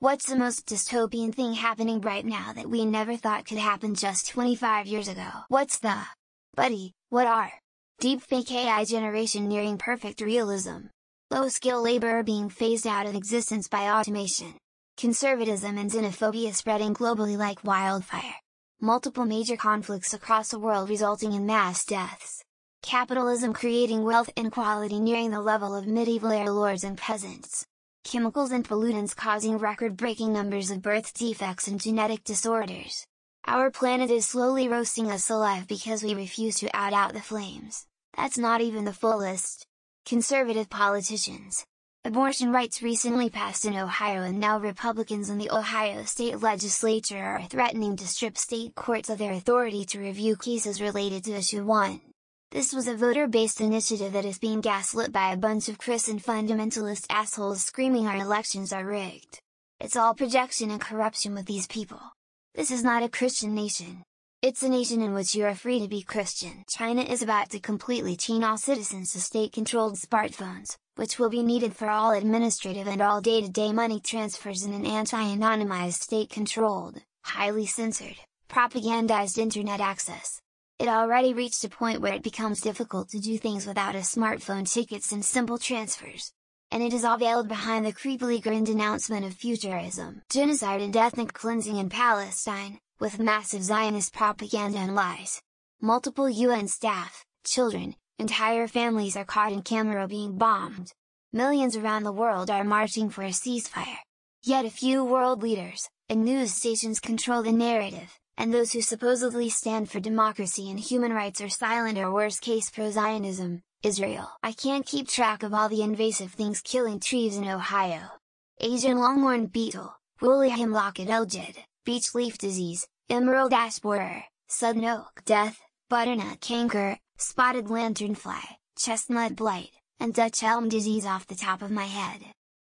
What's the most dystopian thing happening right now that we never thought could happen just 25 years ago? What's the what are deepfake AI generation nearing perfect realism? Low-skill labor being phased out of existence by automation. Conservatism and xenophobia spreading globally like wildfire. Multiple major conflicts across the world resulting in mass deaths. Capitalism creating wealth inequality nearing the level of medieval air lords and peasants. Chemicals and pollutants causing record-breaking numbers of birth defects and genetic disorders. Our planet is slowly roasting us alive because we refuse to out the flames. That's not even the full list. Conservative politicians. Abortion rights recently passed in Ohio, and now Republicans in the Ohio state legislature are threatening to strip state courts of their authority to review cases related to issue 1. This was a voter-based initiative that is being gaslit by a bunch of Christian fundamentalist assholes screaming our elections are rigged. It's all projection and corruption with these people. This is not a Christian nation. It's a nation in which you are free to be Christian. China is about to completely chain all citizens to state-controlled smartphones, which will be needed for all administrative and all day-to-day money transfers in an anti-anonymized state-controlled, highly censored, propagandized internet access. It already reached a point where it becomes difficult to do things without a smartphone, tickets and simple transfers. And it is all veiled behind the creepily grinned announcement of futurism, genocide and ethnic cleansing in Palestine, with massive Zionist propaganda and lies. Multiple UN staff, children, entire families are caught in camera being bombed. Millions around the world are marching for a ceasefire. Yet a few world leaders, and news stations control the narrative, and those who supposedly stand for democracy and human rights are silent, or worst case pro-Zionism, Israel. I can't keep track of all the invasive things killing trees in Ohio. Asian longhorn beetle, woolly hemlock algae, beech leaf disease, emerald ash borer, sudden oak death, butternut canker, spotted lanternfly, chestnut blight, and Dutch elm disease off the top of my head.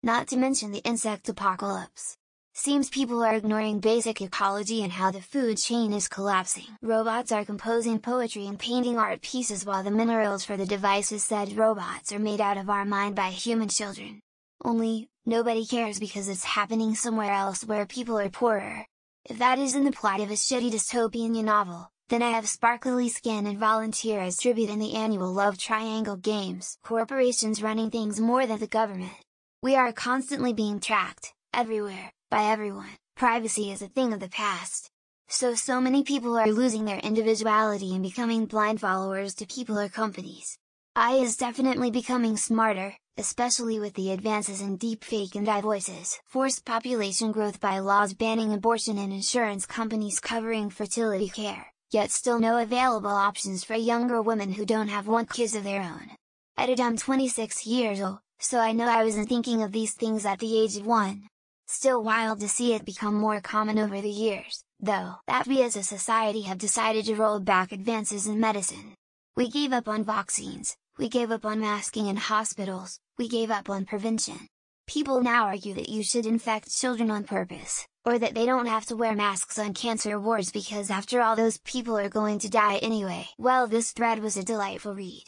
Not to mention the insect apocalypse. Seems people are ignoring basic ecology and how the food chain is collapsing. Robots are composing poetry and painting art pieces while the minerals for the devices said robots are made out of are mined by human children. Only, nobody cares because it's happening somewhere else where people are poorer. If that isn't the plot of a shitty dystopian novel, then I have sparkly skin and volunteer as tribute in the annual Love Triangle Games. Corporations running things more than the government. We are constantly being tracked, everywhere, by everyone. Privacy is a thing of the past. So many people are losing their individuality and becoming blind followers to people or companies. AI is definitely becoming smarter, especially with the advances in deepfake and AI voices. Forced population growth by laws banning abortion and insurance companies covering fertility care, yet still no available options for younger women who don't have kids of their own. I'm 26 years old, so I know I wasn't thinking of these things at the age of 1. Still wild to see it become more common over the years, though, that we as a society have decided to roll back advances in medicine. We gave up on vaccines, we gave up on masking in hospitals, we gave up on prevention. People now argue that you should infect children on purpose, or that they don't have to wear masks on cancer wards because after all those people are going to die anyway. Well, this thread was a delightful read.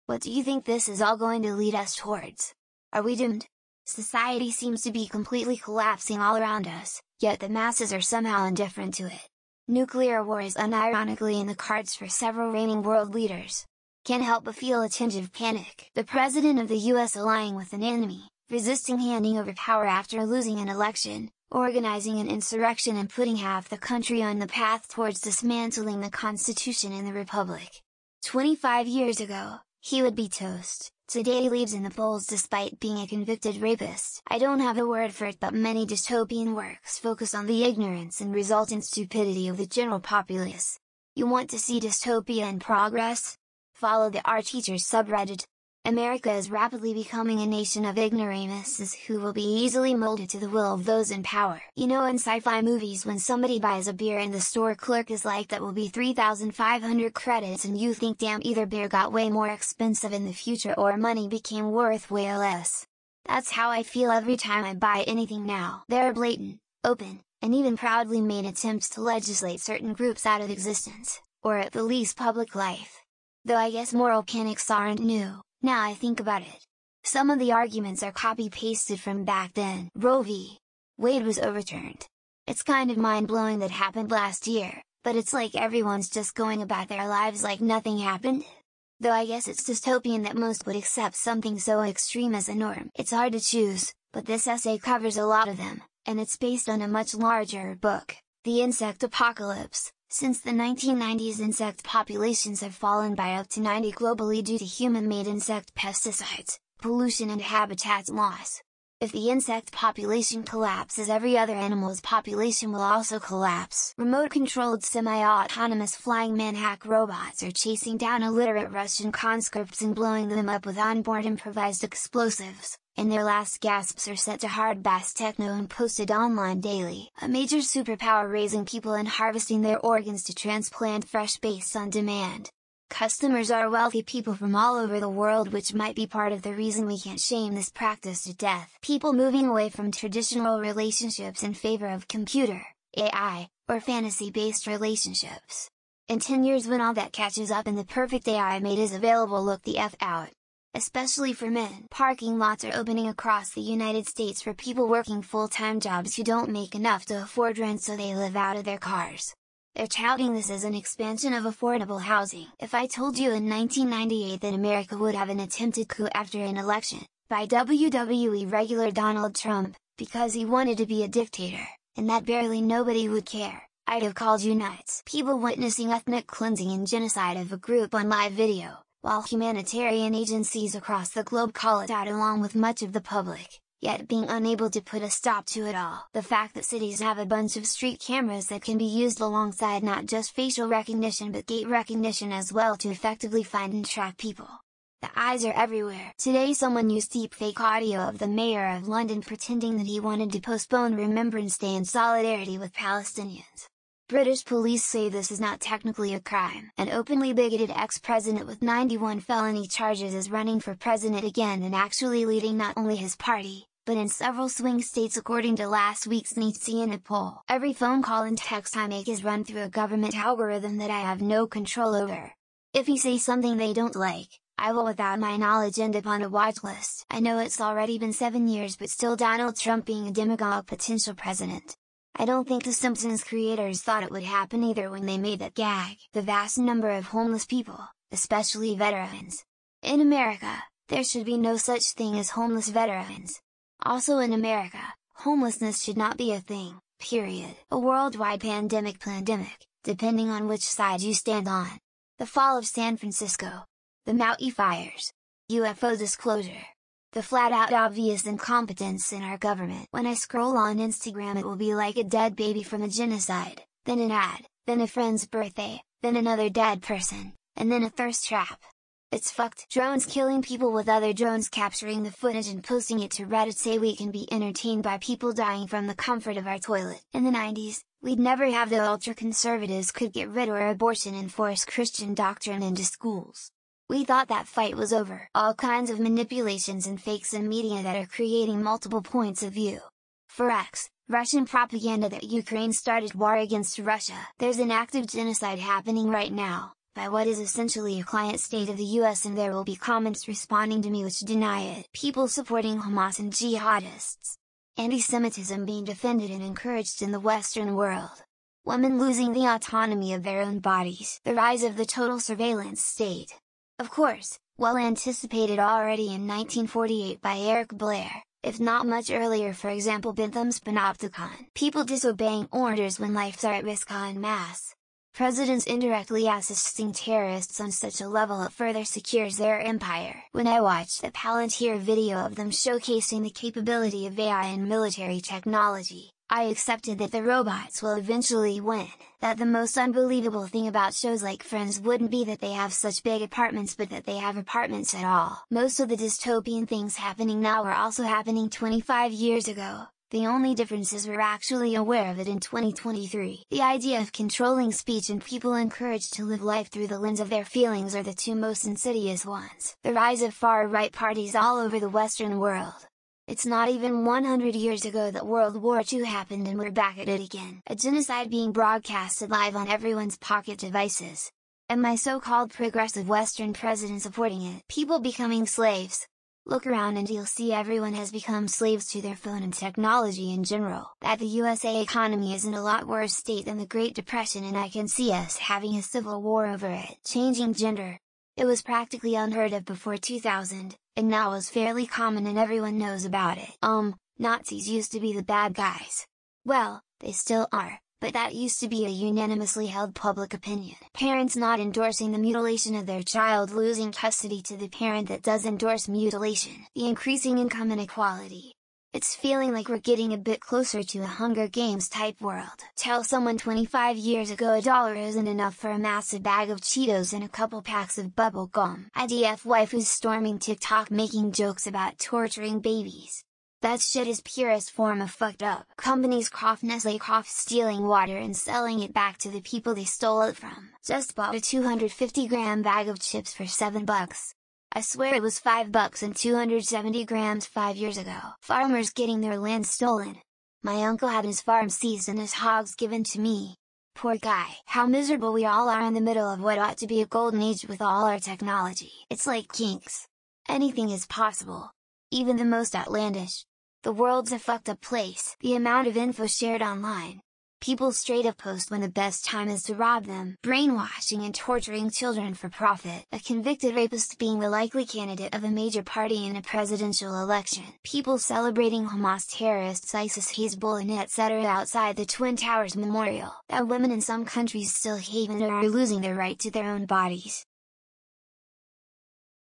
What do you think this is all going to lead us towards? Are we doomed? Society seems to be completely collapsing all around us, yet the masses are somehow indifferent to it. Nuclear war is unironically in the cards for several reigning world leaders. Can't help but feel a tinge of panic. The president of the US allying with an enemy, resisting handing over power after losing an election, organizing an insurrection and putting half the country on the path towards dismantling the Constitution and the Republic. 25 years ago, he would be toast. Today he leaves in the polls despite being a convicted rapist. I don't have a word for it, but many dystopian works focus on the ignorance and resultant stupidity of the general populace. You want to see dystopia in progress? Follow the Our Teachers subreddit. America is rapidly becoming a nation of ignoramuses who will be easily molded to the will of those in power. You know, in sci-fi movies when somebody buys a beer and the store clerk is like, that will be 3,500 credits, and you think, damn, either beer got way more expensive in the future or money became worth way less. That's how I feel every time I buy anything now. There are blatant, open, and even proudly made attempts to legislate certain groups out of existence, or at the least public life. Though I guess moral panics aren't new. Now I think about it. Some of the arguments are copy-pasted from back then. Roe v. Wade was overturned. It's kind of mind-blowing that happened last year, but it's like everyone's just going about their lives like nothing happened? Though I guess it's dystopian that most would accept something so extreme as a norm. It's hard to choose, but this essay covers a lot of them, and it's based on a much larger book, The Insect Apocalypse. Since the 1990s, insect populations have fallen by up to 90 globally due to human-made insect pesticides, pollution and habitat loss. If the insect population collapses, every other animal's population will also collapse. Remote-controlled semi-autonomous flying man-hack robots are chasing down illiterate Russian conscripts and blowing them up with onboard improvised explosives, and their last gasps are set to hard bass techno and posted online daily. A major superpower raising people and harvesting their organs to transplant fresh based on demand. Customers are wealthy people from all over the world, which might be part of the reason we can't shame this practice to death. People moving away from traditional relationships in favor of computer, AI, or fantasy-based relationships. In 10 years, when all that catches up and the perfect AI mate is available, look the F out. Especially for men. Parking lots are opening across the United States for people working full-time jobs who don't make enough to afford rent, so they live out of their cars. They're touting this as an expansion of affordable housing. If I told you in 1998 that America would have an attempted coup after an election, by WWE regular Donald Trump, because he wanted to be a dictator, and that barely nobody would care, I'd have called you nuts. People witnessing ethnic cleansing and genocide of a group on live video, while humanitarian agencies across the globe call it out along with much of the public, yet being unable to put a stop to it all. The fact that cities have a bunch of street cameras that can be used alongside not just facial recognition but gait recognition as well to effectively find and track people. The eyes are everywhere. Today someone used deepfake audio of the mayor of London pretending that he wanted to postpone Remembrance Day in solidarity with Palestinians. British police say this is not technically a crime. An openly bigoted ex-president with 91 felony charges is running for president again and actually leading not only his party, but in several swing states according to last week's CNN poll. Every phone call and text I make is run through a government algorithm that I have no control over. If he says something they don't like, I will without my knowledge end up on a watch list. I know it's already been 7 years, but still Donald Trump being a demagogue potential president. I don't think the Simpsons creators thought it would happen either when they made that gag. The vast number of homeless people, especially veterans. In America, there should be no such thing as homeless veterans. Also in America, homelessness should not be a thing, period. A worldwide pandemic, depending on which side you stand on. The fall of San Francisco. The Maui fires. UFO disclosure. The flat-out obvious incompetence in our government. When I scroll on Instagram, it will be like a dead baby from a genocide, then an ad, then a friend's birthday, then another dead person, and then a thirst trap. It's fucked. Drones killing people with other drones capturing the footage and posting it to Reddit say we can be entertained by people dying from the comfort of our toilet. In the 90s, we'd never have the ultra-conservatives could get rid of abortion and force Christian doctrine into schools. We thought that fight was over. All kinds of manipulations and fakes in media that are creating multiple points of view. For X, Russian propaganda that Ukraine started war against Russia. There's an active genocide happening right now, by what is essentially a client state of the US, and there will be comments responding to me which deny it. People supporting Hamas and jihadists. Anti-Semitism being defended and encouraged in the Western world. Women losing the autonomy of their own bodies. The rise of the total surveillance state. Of course, well anticipated already in 1948 by Eric Blair, if not much earlier, for example Bentham's Panopticon. People disobeying orders when lives are at risk en masse. Presidents indirectly assisting terrorists on such a level it further secures their empire. When I watched the Palantir video of them showcasing the capability of AI and military technology, I accepted that the robots will eventually win. That the most unbelievable thing about shows like Friends wouldn't be that they have such big apartments, but that they have apartments at all. Most of the dystopian things happening now were also happening 25 years ago. The only difference is we're actually aware of it in 2023. The idea of controlling speech and people encouraged to live life through the lens of their feelings are the two most insidious ones. The rise of far-right parties all over the Western world. It's not even 100 years ago that World War II happened and we're back at it again. A genocide being broadcasted live on everyone's pocket devices. And my so-called progressive Western president supporting it. People becoming slaves. Look around and you'll see everyone has become slaves to their phone and technology in general. That the USA economy is in a lot worse state than the Great Depression, and I can see us having a civil war over it. Changing gender. It was practically unheard of before 2000, and now is fairly common and everyone knows about it. Nazis used to be the bad guys. Well, they still are, but that used to be a unanimously held public opinion. Parents not endorsing the mutilation of their child losing custody to the parent that does endorse mutilation. The increasing income inequality. It's feeling like we're getting a bit closer to a Hunger Games type world. Tell someone 25 years ago $1 isn't enough for a massive bag of Cheetos and a couple packs of bubble gum. IDF wife who's storming TikTok making jokes about torturing babies. That shit is purest form of fucked up. Companies Nestle stealing water and selling it back to the people they stole it from. Just bought a 250-gram bag of chips for $7. I swear it was $5 and 270 grams 5 years ago. Farmers getting their land stolen. My uncle had his farm seized and his hogs given to me. Poor guy. How miserable we all are in the middle of what ought to be a golden age with all our technology. It's like Kinks. Anything is possible. Even the most outlandish. The world's a fucked up place. The amount of info shared online. People straight up post when the best time is to rob them. Brainwashing and torturing children for profit. A convicted rapist being the likely candidate of a major party in a presidential election. People celebrating Hamas terrorists, ISIS, Hezbollah and etc. outside the Twin Towers Memorial. That women in some countries still hate and are losing their right to their own bodies.